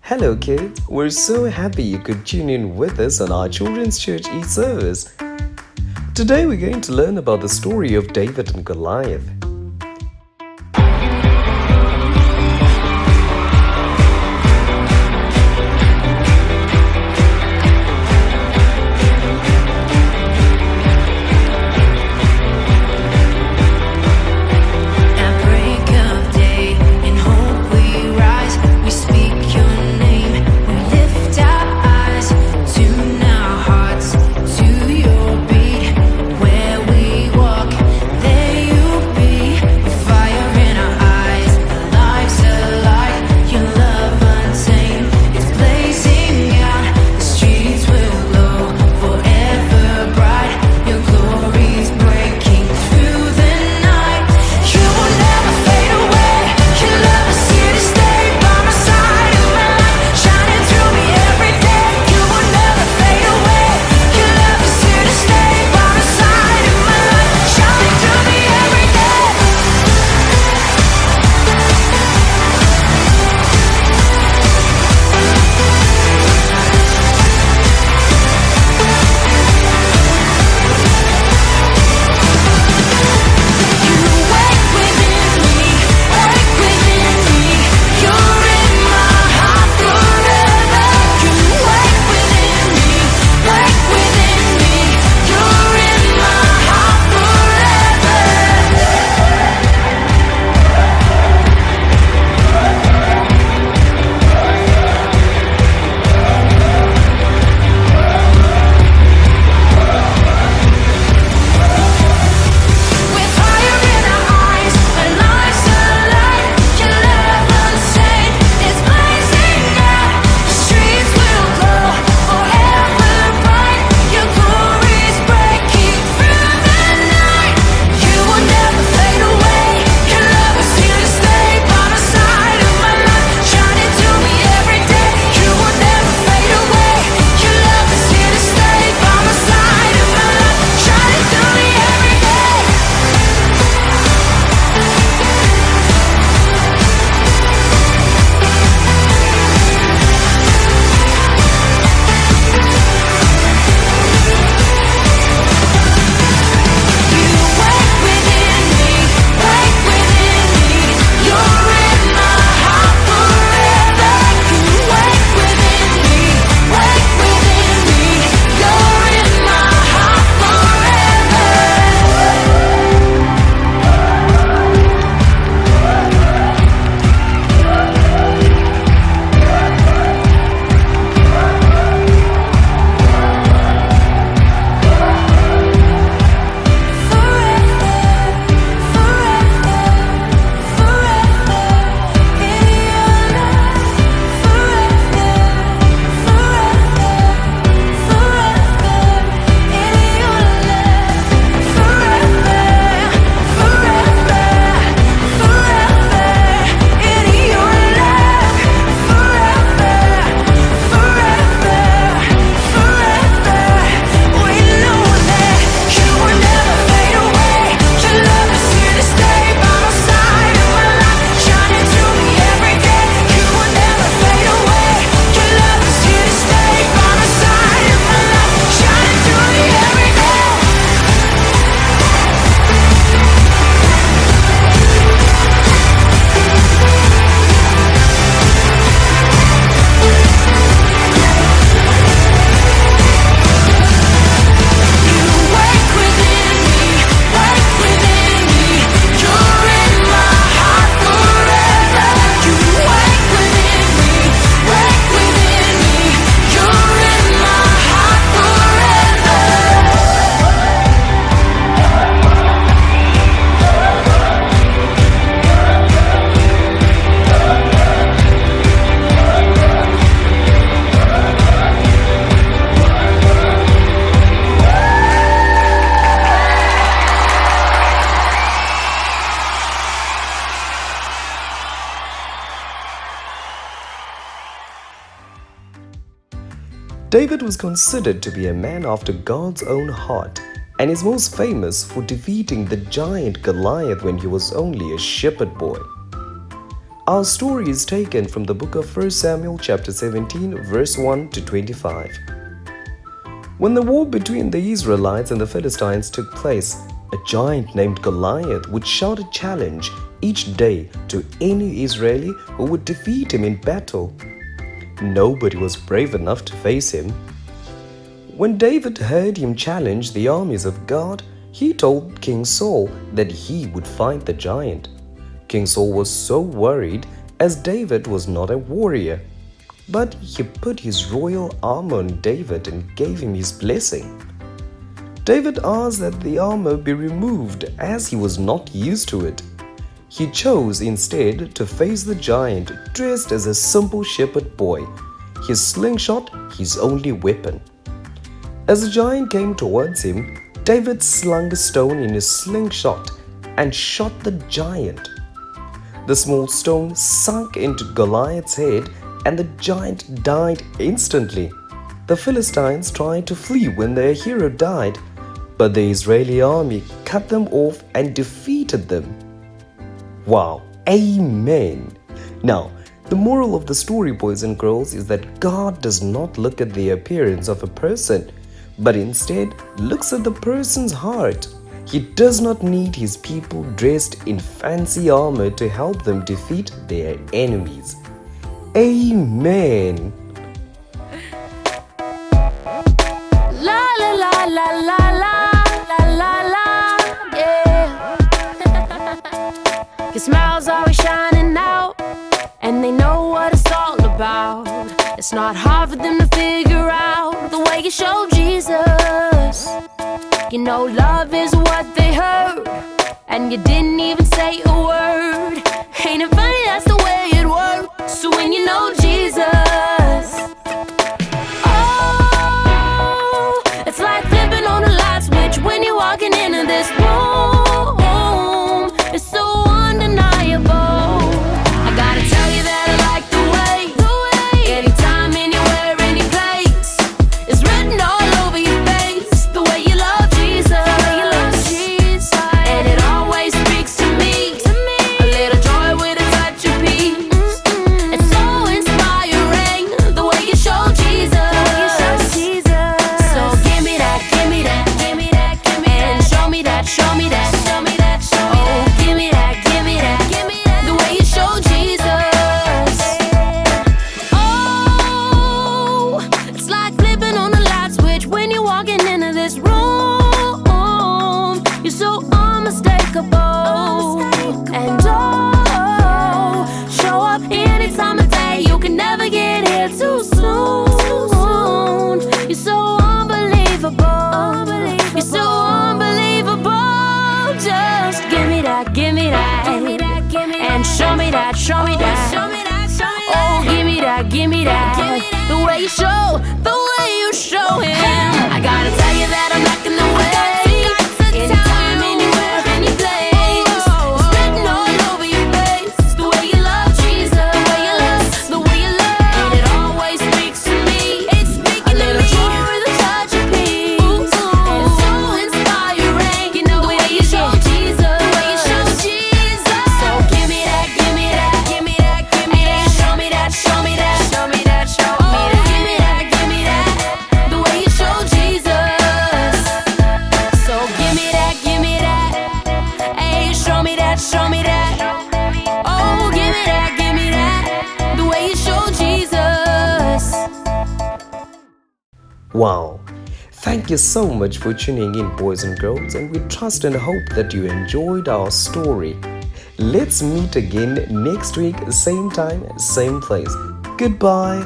Hello, kids. We're so happy you could tune in with us on our Children's Church e-service. Today, we're going to learn about the story of David and Goliath. David was considered to be a man after God's own heart and is most famous for defeating the giant Goliath when he was only a shepherd boy. Our story is taken from the book of 1 Samuel chapter 17 verse 1 to 25. When the war between the Israelites and the Philistines took place, a giant named Goliath would shout a challenge each day to any Israeli who would defeat him in battle. Nobody was brave enough to face him. When David heard him challenge the armies of God, he told King Saul that he would fight the giant. King Saul was so worried as David was not a warrior. But he put his royal armor on David and gave him his blessing. David asked that the armor be removed as he was not used to it. He chose instead to face the giant dressed as a simple shepherd boy, his slingshot his only weapon. As the giant came towards him, David slung a stone in his slingshot and shot the giant. The small stone sunk into Goliath's head and the giant died instantly. The Philistines tried to flee when their hero died, but the Israeli army cut them off and defeated them. Wow, amen. Now, the moral of the story, boys and girls, is that God does not look at the appearance of a person, but instead looks at the person's heart. He does not need his people dressed in fancy armor to help them defeat their enemies. Amen. La la la la la la la la, yeah. Your smile's always shining out, and they know what it's all about. It's not hard for them to figure out the way you show Jesus. You know love is what they heard, and you didn't even say a word. Ain't it funny, that's the way it works. So when you know Jesus, oh, it's like flipping on a light switch when you're walking into this room. It's so undeniable. I gotta tell you that I like the way anytime, anywhere, any place, it's written all over your face. The way you love Jesus, and it always speaks to me. A little joy with a touch of peace. It's so inspiring, the way you show Jesus. So give me that, give me that, give me that, give me that, and show me that, show me that, show me that, show me that. Oh, give me that, give me that, give me that, the way you show Jesus. Oh, it's like flipping on a light switch when you're walking into this room. You're so unmistakable, and oh, show up any time of day. You can never get here too soon. You're so unbelievable. You're so unbelievable. Just give me that, give me that, and show me that, show me that. Oh, give me that, give me that. The way you show, the way you show him. I gotta tell you that I'm not in the way. Anytime, anywhere, any place, it's written all over your face. The way you love Jesus, the way you love, and it always speaks to me. It's speaking a little joy with a touch of peace. It's so inspiring, you know the way you show Jesus, the way you show Jesus. So give me that, give me that, give me that, give me that. Show me that, show me that, show me that, show me that. Give me that, give me that, the way you show Jesus. So give me that, give me that. Hey, show me that, show me that. Oh, give me that, the way you show Jesus. Wow. Thank you so much for tuning in, boys and girls, and we trust and hope that you enjoyed our story. Let's meet again next week, same time, same place. Goodbye.